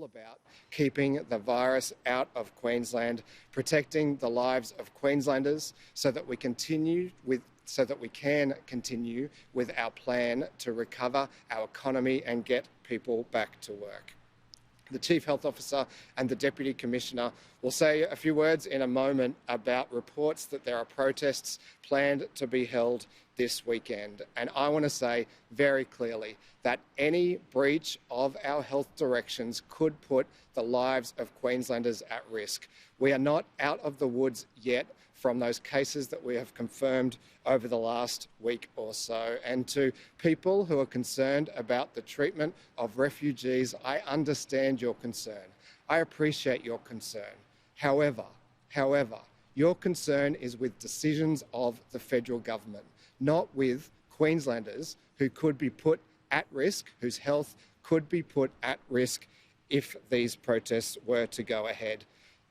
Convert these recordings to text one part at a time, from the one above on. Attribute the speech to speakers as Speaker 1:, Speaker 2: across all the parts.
Speaker 1: all about keeping the virus out of Queensland, protecting the lives of Queenslanders so that we can continue with our plan to recover our economy and get people back to work. The Chief Health Officer and the Deputy Commissioner will say a few words in a moment about reports that there are protests planned to be held this weekend. And I want to say very clearly that any breach of our health directions could put the lives of Queenslanders at risk. We are not out of the woods yet from those cases that we have confirmed over the last week or so. And to people who are concerned about the treatment of refugees, I understand your concern. I appreciate your concern. However, your concern is with decisions of the federal government, not with Queenslanders who could be put at risk, whose health could be put at risk if these protests were to go ahead.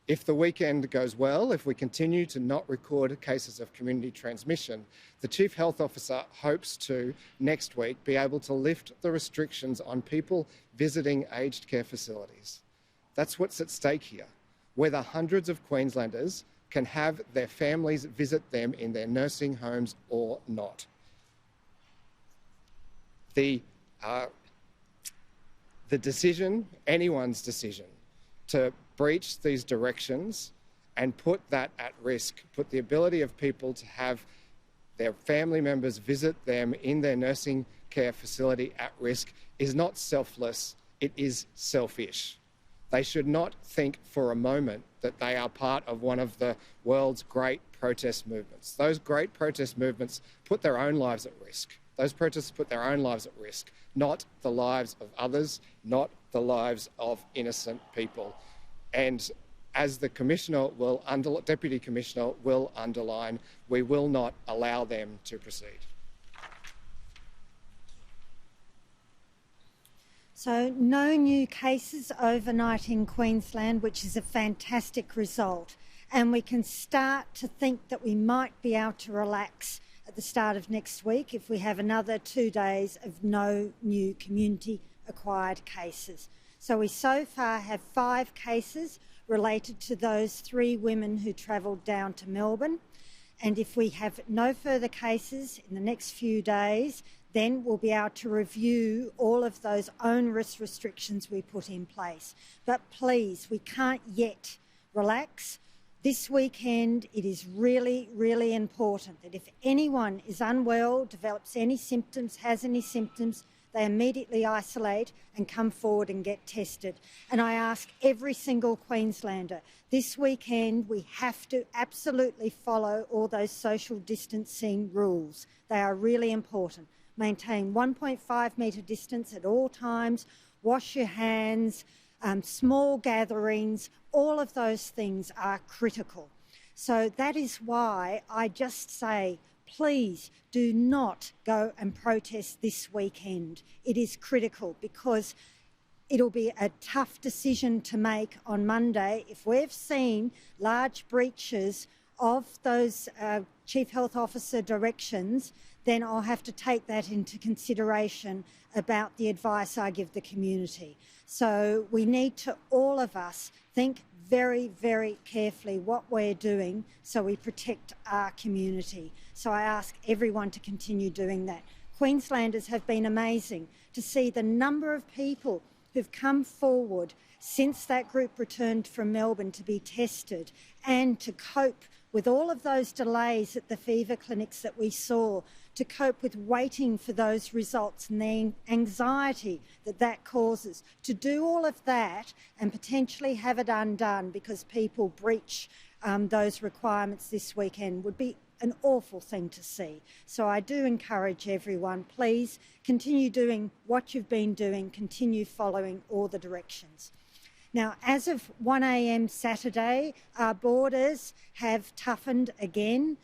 Speaker 1: If the weekend goes well, if we continue to not record cases of community transmission, the Chief Health Officer hopes to, next week, be able to lift the restrictions on people visiting aged care facilities. That's what's at stake here, whether hundreds of Queenslanders can have their families visit them in their nursing homes or not. The decision, anyone's decision, to breach these directions and put that at risk, put the ability of people to have their family members visit them in their nursing care facility at risk is not selfless, it is selfish. They should not think for a moment that they are part of one of the world's great protest movements. Those great protest movements put their own lives at risk. Those protests put their own lives at risk, not the lives of others, not the lives of innocent people. And as the Deputy Commissioner will underline, we will not allow them to proceed.
Speaker 2: So no new cases overnight in Queensland, which is a fantastic result. And we can start to think that we might be able to relax at the start of next week if we have another 2 days of no new community-acquired cases. So we so far have 5 cases related to those 3 women who travelled down to Melbourne. And if we have no further cases in the next few days, then we'll be able to review all of those onerous restrictions we put in place. But please, we can't yet relax. This weekend, it is really, really important that if anyone is unwell, develops any symptoms, has any symptoms, they immediately isolate and come forward and get tested. And I ask every single Queenslander, this weekend we have to absolutely follow all those social distancing rules. They are really important. Maintain 1.5 metre distance at all times, wash your hands, small gatherings, all of those things are critical. So that is why I just say, please do not go and protest this weekend. It is critical because it'll be a tough decision to make on Monday. If we've seen large breaches of those Chief Health Officer directions, then I'll have to take that into consideration about the advice I give the community. So we need to, all of us, think very, very carefully what we're doing so we protect our community. So I ask everyone to continue doing that. Queenslanders have been amazing to see the number of people who've come forward since that group returned from Melbourne to be tested and to cope with all of those delays at the fever clinics that we saw, to cope with waiting for those results and the anxiety that that causes, to do all of that and potentially have it undone because people breach those requirements this weekend would be an awful thing to see. So I do encourage everyone, please continue doing what you've been doing, continue following all the directions. Now, as of 1 a.m. Saturday, our borders have toughened again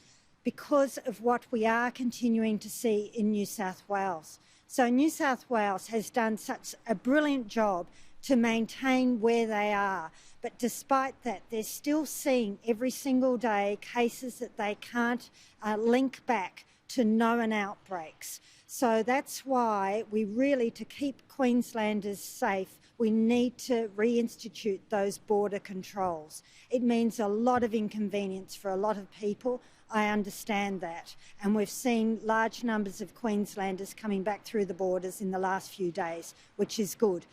Speaker 2: because of what we are continuing to see in New South Wales. So New South Wales has done such a brilliant job to maintain where they are. But despite that, they're still seeing every single day cases that they can't link back to known outbreaks. So that's why we really, to keep Queenslanders safe, we need to reinstitute those border controls. It means a lot of inconvenience for a lot of people. I understand that. And we've seen large numbers of Queenslanders coming back through the borders in the last few days, which is good.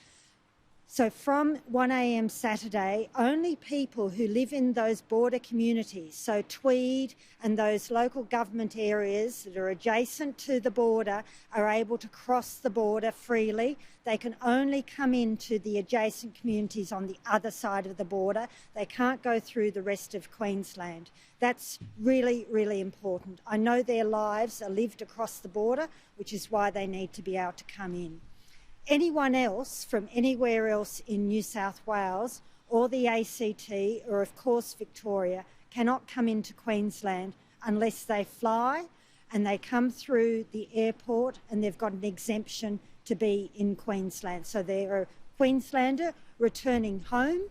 Speaker 2: So from 1 a.m. Saturday, only people who live in those border communities, so Tweed and those local government areas that are adjacent to the border, are able to cross the border freely. They can only come into the adjacent communities on the other side of the border. They can't go through the rest of Queensland. That's really, really important. I know their lives are lived across the border, which is why they need to be able to come in. Anyone else from anywhere else in New South Wales or the ACT or of course Victoria cannot come into Queensland unless they fly and they come through the airport and they've got an exemption to be in Queensland. So they're a Queenslander returning home,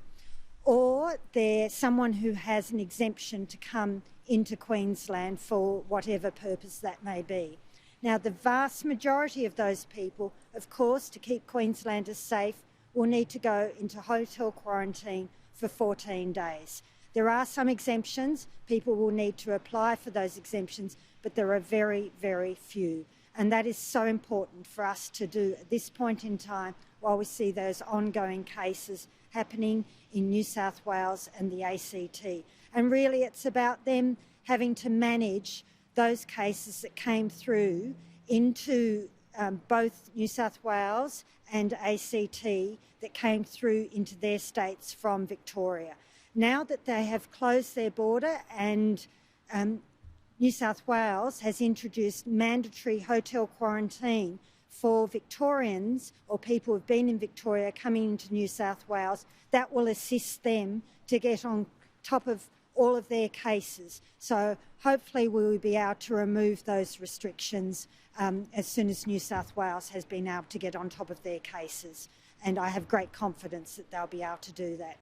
Speaker 2: or they're someone who has an exemption to come into Queensland for whatever purpose that may be. Now, the vast majority of those people, of course, to keep Queenslanders safe, will need to go into hotel quarantine for 14 days. There are some exemptions. People will need to apply for those exemptions, but there are very, very few. And that is so important for us to do at this point in time while we see those ongoing cases happening in New South Wales and the ACT. And really, it's about them having to manage those cases that came through into both New South Wales and ACT that came through into their states from Victoria. Now that they have closed their border and New South Wales has introduced mandatory hotel quarantine for Victorians or people who've been in Victoria coming into New South Wales, that will assist them to get on top of all of their cases. So hopefully we will be able to remove those restrictions as soon as New South Wales has been able to get on top of their cases. And I have great confidence that they'll be able to do that.